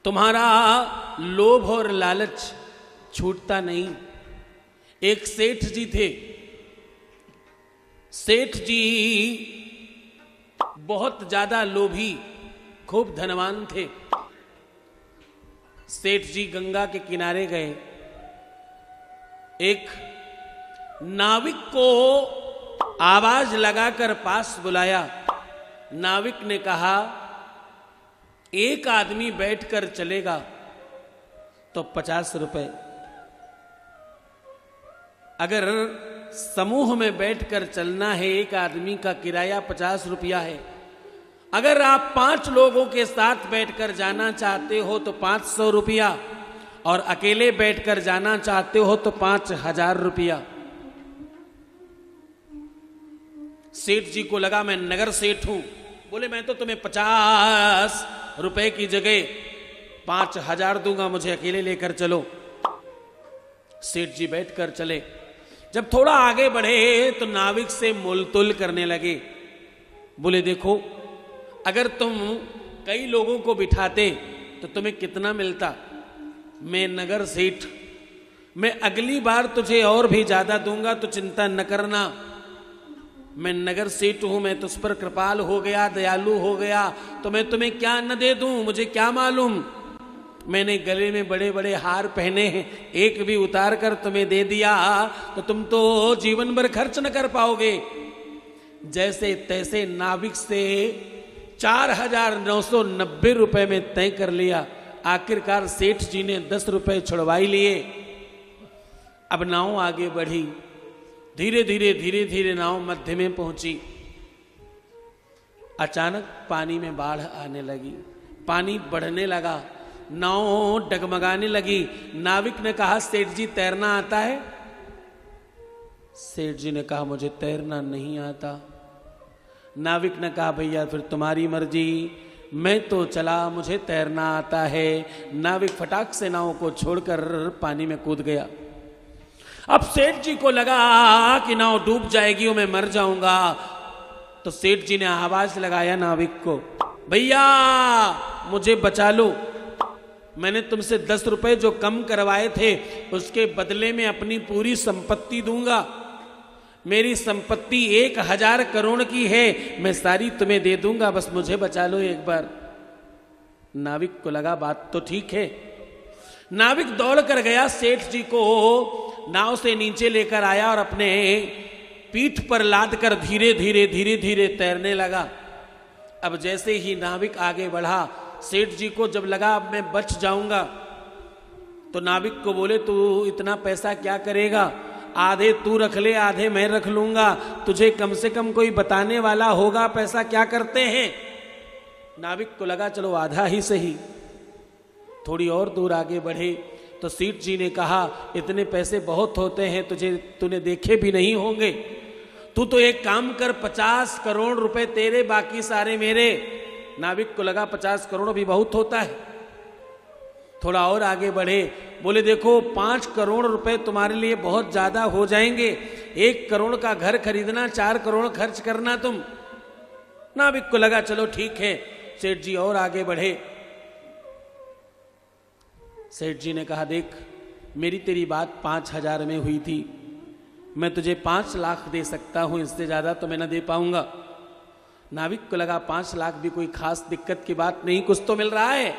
तुम्हारा लोभ और लालच छूटता नहीं। एक सेठ जी थे। सेठ जी बहुत ज्यादा लोभी, खूब धनवान थे। सेठ जी गंगा के किनारे गए। एक नाविक को आवाज लगाकर पास बुलाया। नाविक ने कहा, एक आदमी बैठकर चलेगा तो 50 रुपए, अगर समूह में बैठकर चलना है एक आदमी का किराया 50 रुपया है। अगर आप 5 लोगों के साथ बैठकर जाना चाहते हो तो 500 रुपया, और अकेले बैठकर जाना चाहते हो तो 5000 रुपया। सेठ जी को लगा मैं नगर सेठ हूं, बोले मैं तो तुम्हें 50 रुपए की जगह 5000 दूंगा, मुझे अकेले लेकर चलो। सेठ जी बैठकर चले। जब थोड़ा आगे बढ़े तो नाविक से मोलतोल करने लगे। बोले देखो, अगर तुम कई लोगों को बिठाते तो तुम्हें कितना मिलता? मैं नगर सेठ, मैं अगली बार तुझे और भी ज्यादा दूंगा, तो चिंता न करना। मैं नगर सेठ हूं, मैं तुझ पर कृपाल हो गया, दयालु हो गया, तो मैं तुम्हें क्या न दे दूं, मुझे क्या मालूम। मैंने गले में बड़े बड़े हार पहने हैं, एक भी उतार कर तुम्हें दे दिया तो तुम तो जीवन भर खर्च न कर पाओगे। जैसे तैसे नाविक से 4990 रुपए में तय कर लिया। आखिरकार सेठ जी ने 10 रुपए छुड़वाई लिए। अब नाव आगे बढ़ी। धीरे धीरे नाव मध्य में पहुंची। अचानक पानी में बाढ़ आने लगी, पानी बढ़ने लगा, नाव डगमगाने लगी। नाविक ने कहा, सेठ जी तैरना आता है? सेठ जी ने कहा, मुझे तैरना नहीं आता। नाविक ने कहा, भैया फिर तुम्हारी मर्जी, मैं तो चला, मुझे तैरना आता है। नाविक फटाक से नाव को छोड़कर पानी में कूद गया। अब सेठ जी को लगा कि नाव डूब जाएगी और मैं मर जाऊंगा। तो सेठ जी ने आवाज लगाया नाविक को, भैया मुझे बचा लो, मैंने तुमसे 10 रुपए जो कम करवाए थे उसके बदले में अपनी पूरी संपत्ति दूंगा। मेरी संपत्ति 1000 करोड़ की है, मैं सारी तुम्हें दे दूंगा, बस मुझे बचा लो एक बार। नाविक को लगा बात तो ठीक है। नाविक दौड़ कर गया, सेठ जी को नाव से नीचे लेकर आया और अपने पीठ पर लाद कर धीरे धीरे तैरने लगा। अब जैसे ही नाविक आगे बढ़ा, सेठ जी को जब लगा अब मैं बच जाऊंगा, तो नाविक को बोले, तू इतना पैसा क्या करेगा? आधे तू रख ले, आधे मैं रख लूंगा, तुझे कम से कम कोई बताने वाला होगा पैसा क्या करते हैं। नाविक को लगा चलो आधा ही सही। थोड़ी और दूर आगे बढ़े तो सेठ जी ने कहा, इतने पैसे बहुत होते हैं, तूने देखे भी नहीं होंगे, तू तो एक काम कर, 50 करोड़ रुपए तेरे, बाकी सारे मेरे। नाविक को लगा 50 करोड़ भी बहुत होता है। थोड़ा और आगे बढ़े, बोले देखो 5 करोड़ रुपए तुम्हारे लिए बहुत ज्यादा हो जाएंगे, 1 करोड़ का घर खरीदना, 4 करोड़ खर्च करना तुम। नाविक को लगा चलो ठीक है। सेठ जी और आगे बढ़े। सेठ जी ने कहा, देख मेरी तेरी बात 5000 में हुई थी, मैं तुझे 5 लाख दे सकता हूं, इससे ज्यादा तो मैं न दे पाऊंगा। नाविक को लगा 5 लाख भी कोई खास दिक्कत की बात नहीं, कुछ तो मिल रहा है।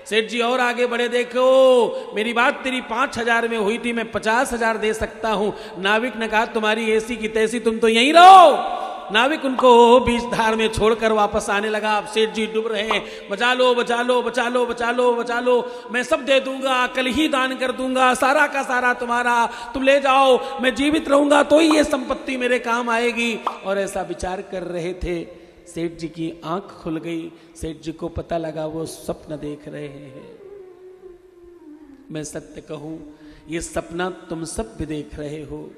सेठ जी और आगे बढ़े, देखो मेरी बात तेरी 5000 में हुई थी, मैं 50,000 दे सकता हूं। नाविक ने कहा, तुम्हारी ऐसी की तैसी, तुम तो यहीं रहो। नाविक उनको बीच धार में छोड़कर वापस आने लगा। अब सेठ जी डूब रहे हैं, बचा लो बचा लो बचा लो बचा लो बचा लो, मैं सब दे दूंगा, कल ही दान कर दूंगा, सारा का सारा तुम्हारा, तुम ले जाओ, मैं जीवित रहूंगा तो ही ये संपत्ति मेरे काम आएगी। और ऐसा विचार कर रहे थे, सेठ जी की आंख खुल गई। सेठ जी को पता लगा वो स्वप्न देख रहे हैं। मैं सत्य कहूं, ये सपना तुम सब भी देख रहे हो,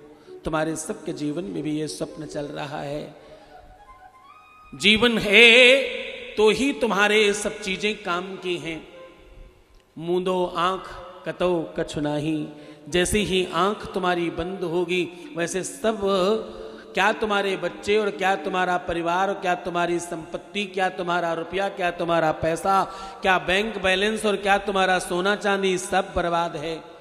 तुम्हारे सबके जीवन में भी ये स्वप्न चल रहा है। जीवन है तो ही तुम्हारे सब चीजें काम की हैं। मूंदो आंख कतो कछु नाही, जैसे ही आंख तुम्हारी बंद होगी वैसे सब क्या तुम्हारे बच्चे और क्या तुम्हारा परिवार और क्या तुम्हारी संपत्ति, क्या तुम्हारा रुपया, क्या तुम्हारा पैसा, क्या बैंक बैलेंस और क्या तुम्हारा सोना चांदी, सब बर्बाद है।